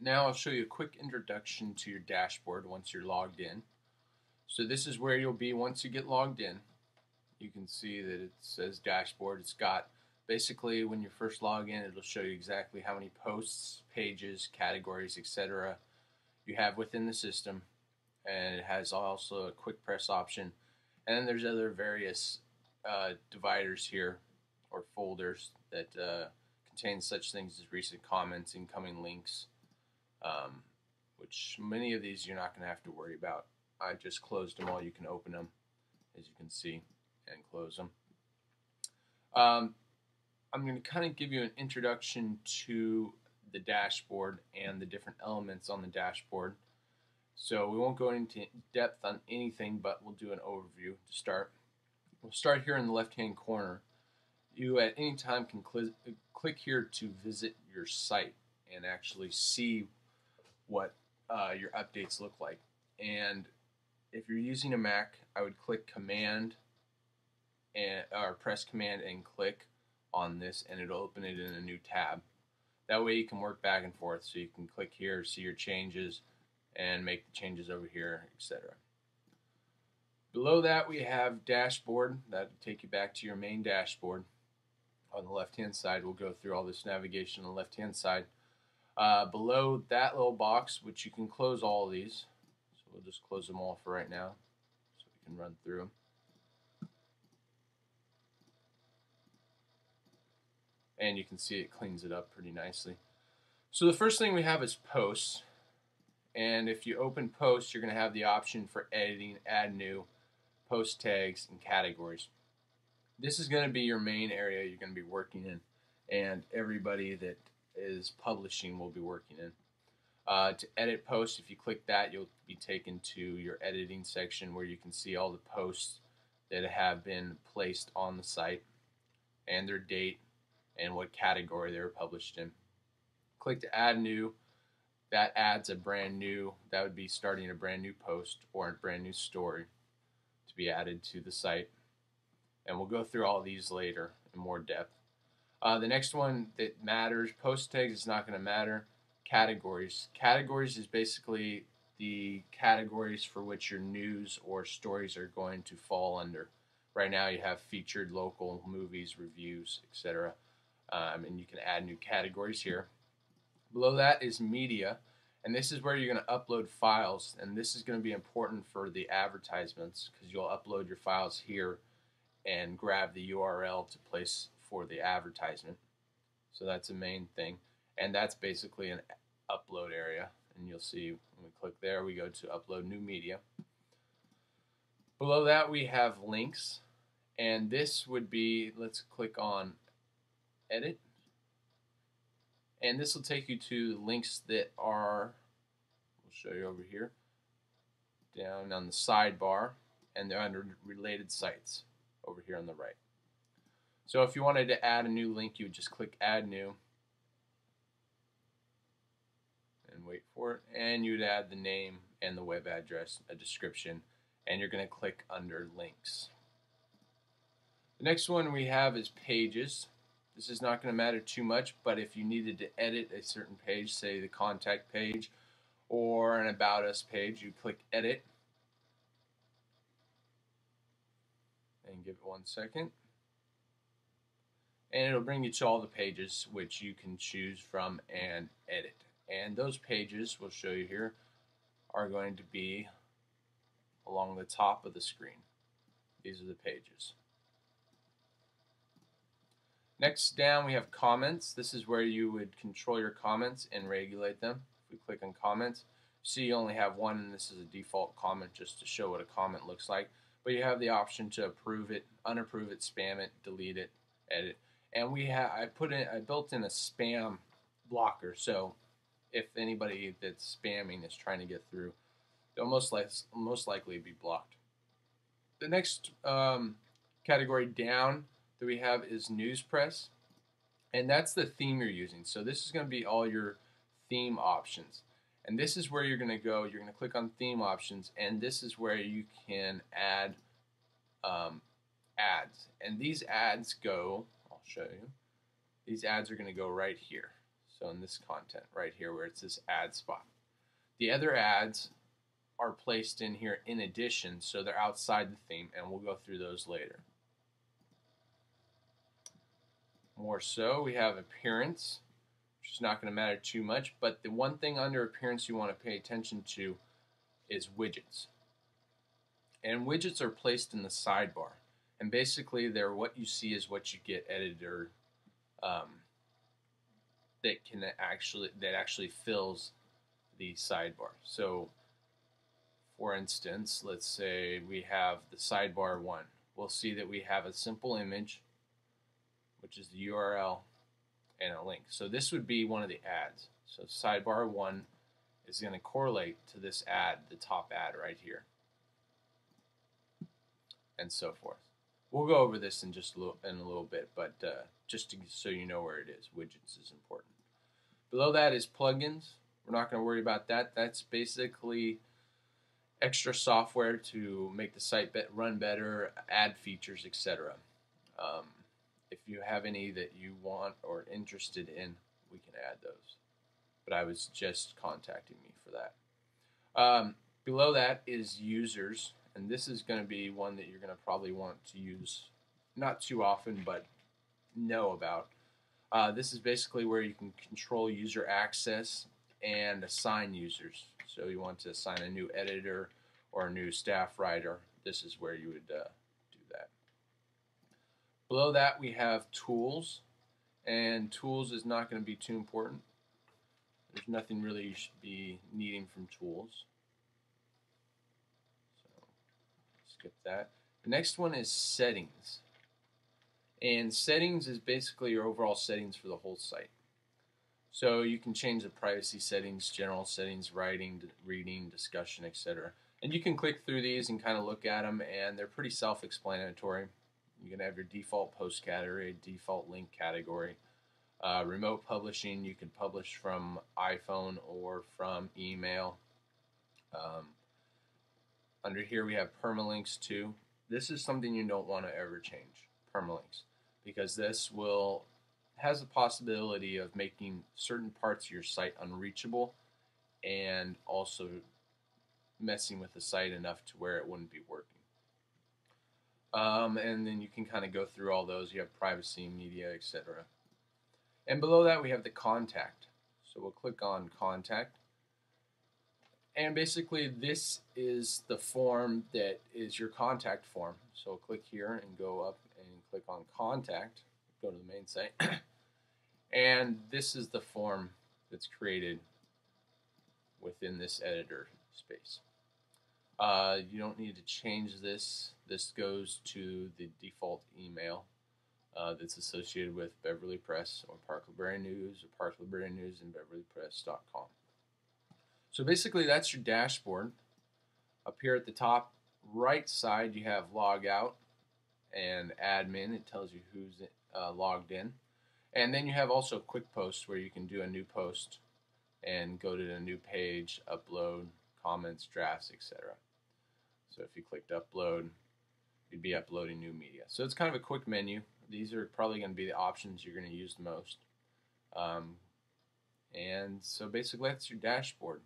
Now I'll show you a quick introduction to your dashboard once you're logged in. So this is where you'll be once you get logged in. You can see that it says dashboard. It's got basically when you first log in, it'll show you exactly how many posts, pages, categories, etc. you have within the system, and it has also a quick press option. And then there's other various dividers here or folders that contain such things as recent comments, incoming links, which many of these you're not going to have to worry about. I just closed them all. You can open them, as you can see, and close them. I'm going to kind of give you an introduction to the dashboard and the different elements on the dashboard. So we won't go into depth on anything, but we'll do an overview to start. We'll start here in the left-hand corner. You at any time can click here to visit your site and actually see what your updates look like. And if you're using a Mac, I would click Command or press Command and click on this, and it'll open it in a new tab. That way you can work back and forth. So you can click here, see your changes, and make the changes over here, etc. Below that we have dashboard. That'll take you back to your main dashboard. On the left hand side, we'll go through all this navigation on the left hand side. Below that little box, which you can close all of these, so we'll just close them all for right now so we can run through them. And you can see it cleans it up pretty nicely. So the first thing we have is posts. And if you open posts, you're going to have the option for editing, add new, post tags, and categories. This is going to be your main area you're going to be working in, and everybody that is publishing will be working in. To edit posts, if you click that, you'll be taken to your editing section where you can see all the posts that have been placed on the site and their date and what category they were published in. Click to add new. That adds a brand new, that would be starting a brand new post or a brand new story to be added to the site. And we'll go through all these later in more depth. The next one that matters, post tags is not going to matter. Categories. Categories is basically the categories for which your news or stories are going to fall under. Right now you have featured, local, movies, reviews, etc. And you can add new categories here. Below that is media, and this is where you're going to upload files, and this is going to be important for the advertisements because you'll upload your files here and grab the URL to place for the advertisement. So that's the main thing, and that's basically an upload area, and you'll see when we click there we go to upload new media. Below that we have links, and this would be, let's click on edit. And this will take you to links that are, we'll show you over here, down on the sidebar, and they're under related sites over here on the right. So if you wanted to add a new link, you would just click add new and wait for it, and you would add the name and the web address, a description, and you're going to click under links. The next one we have is pages. This is not going to matter too much, but if you needed to edit a certain page, say the contact page or an about us page, you click edit and give it 1 second. And it'll bring you to all the pages which you can choose from and edit. And those pages, we'll show you here, are going to be along the top of the screen. These are the pages. Next down we have comments. This is where you would control your comments and regulate them. If we click on comments, see you only have one, and this is a default comment just to show what a comment looks like. But you have the option to approve it, unapprove it, spam it, delete it, edit. And I built in a spam blocker, so if anybody that's spamming is trying to get through, they'll most likely be blocked. The next category down that we have is news press, and that's the theme you're using. So this is going to be all your theme options, and this is where you're going to go. You're going to click on theme options, and this is where you can add ads, and these ads go, I'll show you, these ads are going to go right here. So in this content right here where it's this ad spot. The other ads are placed in here in addition, so they're outside the theme, and we'll go through those later. More so, we have appearance, which is not going to matter too much, but the one thing under appearance you want to pay attention to is widgets. And widgets are placed in the sidebar, and basically they're what you see is what you get editor that actually fills the sidebar. So for instance, let's say we have the sidebar 1. We'll see that we have a simple image, which is the URL, and a link. So this would be one of the ads. So sidebar 1 is going to correlate to this ad, the top ad right here, and so forth. We'll go over this in a little bit, but just so you know where it is, widgets is important. Below that is plugins. We're not going to worry about that. That's basically extra software to make the site run better, add features, etc. If you have any that you want or interested in, we can add those. But I was just contacting me for that. Below that is users, and this is going to be one that you're going to probably want to use not too often, but know about. This is basically where you can control user access and assign users. So you want to assign a new editor or a new staff writer. This is where you would do that. Below that we have tools, and tools is not going to be too important. There's nothing really you should be needing from tools. So skip that. The next one is settings. And settings is basically your overall settings for the whole site. So you can change the privacy settings, general settings, writing, reading, discussion, etc. And you can click through these and kind of look at them, and they're pretty self-explanatory. You can have your default post category, default link category. Remote publishing, you can publish from iPhone or from email. Under here we have permalinks too. This is something you don't want to ever change, permalinks, because this has a possibility of making certain parts of your site unreachable and also messing with the site enough to where it wouldn't be working. And then you can kind of go through all those. You have privacy, media, etc. And below that we have the contact. So we'll click on contact. And basically this is the form that is your contact form. So click here and go up and click on contact. Go to the main site. And this is the form that's created within this editor space. You don't need to change this. This goes to the default email that's associated with Beverly Press or Park Library News or Park Library News and BeverlyPress.com. So basically that's your dashboard. Up here at the top right side you have log out and admin. It tells you who's logged in. And then you have also quick posts where you can do a new post and go to a new page, upload, comments, drafts, etc. So if you clicked upload, you'd be uploading new media. So it's kind of a quick menu. These are probably going to be the options you're going to use the most. And so basically that's your dashboard.